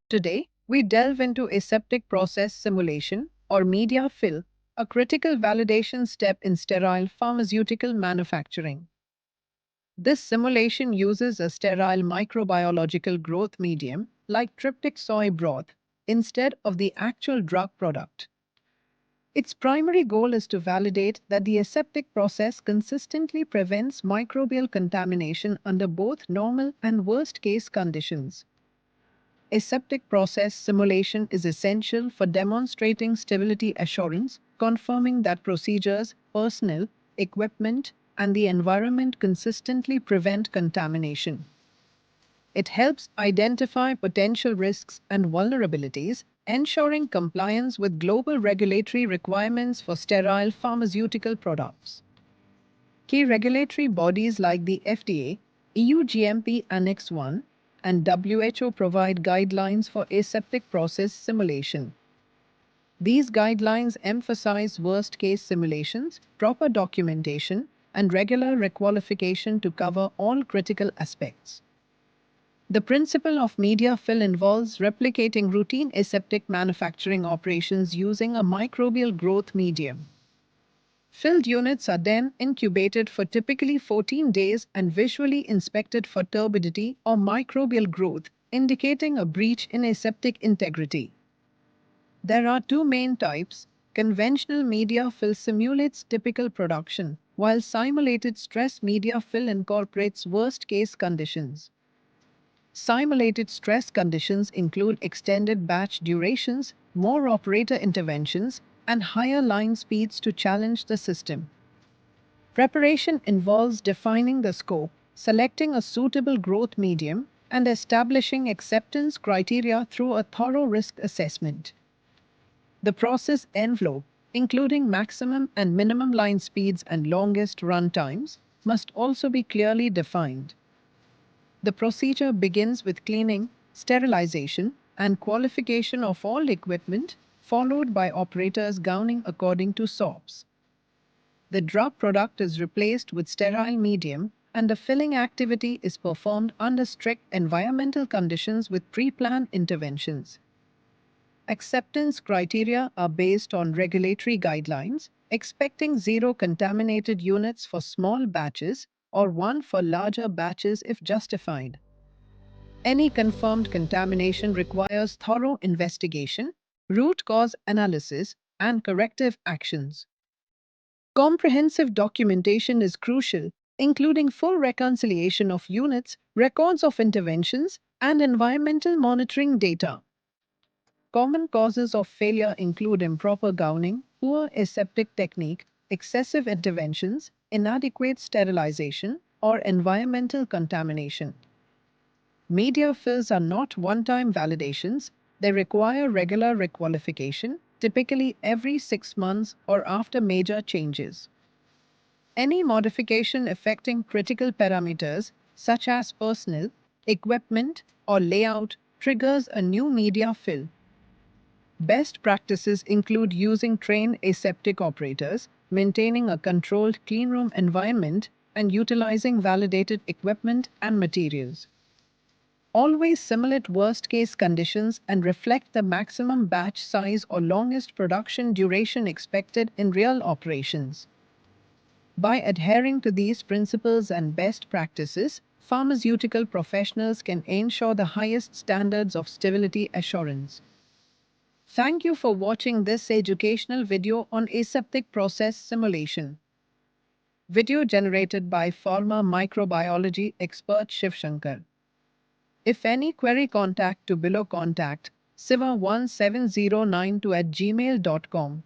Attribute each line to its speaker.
Speaker 1: Today, we delve into aseptic process simulation, or media fill, a critical validation step in sterile pharmaceutical manufacturing. This simulation uses a sterile microbiological growth medium, like tryptic soy broth, instead of the actual drug product. Its primary goal is to validate that the aseptic process consistently prevents microbial contamination under both normal and worst-case conditions. Aseptic process simulation is essential for demonstrating stability assurance, confirming that procedures, personnel, equipment, and the environment consistently prevent contamination. It helps identify potential risks and vulnerabilities, ensuring compliance with global regulatory requirements for sterile pharmaceutical products. Key regulatory bodies like the FDA, EU GMP Annex 1, and WHO provide guidelines for aseptic process simulation. These guidelines emphasize worst-case simulations, proper documentation, and regular requalification to cover all critical aspects. The principle of media fill involves replicating routine aseptic manufacturing operations using a microbial growth medium. Filled units are then incubated for typically 14 days and visually inspected for turbidity or microbial growth, indicating a breach in aseptic integrity. There are two main types. Conventional media fill simulates typical production, while simulated stress media fill incorporates worst-case conditions. Simulated stress conditions include extended batch durations, more operator interventions, and higher line speeds to challenge the system. Preparation involves defining the scope, selecting a suitable growth medium, and establishing acceptance criteria through a thorough risk assessment. The process envelope, including maximum and minimum line speeds and longest run times, must also be clearly defined. The procedure begins with cleaning, sterilization, and qualification of all equipment, followed by operators gowning according to SOPs. The drug product is replaced with sterile medium, and the filling activity is performed under strict environmental conditions with pre-planned interventions. Acceptance criteria are based on regulatory guidelines, expecting zero contaminated units for small batches or one for larger batches if justified. Any confirmed contamination requires thorough investigation, root cause analysis, and corrective actions. Comprehensive documentation is crucial, including full reconciliation of units, records of interventions, and environmental monitoring data. Common causes of failure include improper gowning, poor aseptic technique, excessive interventions, inadequate sterilization, or environmental contamination. Media fills are not one-time validations. They require regular requalification, typically every 6 months or after major changes. Any modification affecting critical parameters, such as personnel, equipment, or layout, triggers a new media fill. Best practices include using trained aseptic operators, maintaining a controlled cleanroom environment, and utilizing validated equipment and materials. Always simulate worst-case conditions and reflect the maximum batch size or longest production duration expected in real operations. By adhering to these principles and best practices, pharmaceutical professionals can ensure the highest standards of stability assurance. Thank you for watching this educational video on aseptic process simulation. Video generated by Pharma Microbiology expert Shiv Shankar. If any query, contact to below contact siva1709 at gmail.com.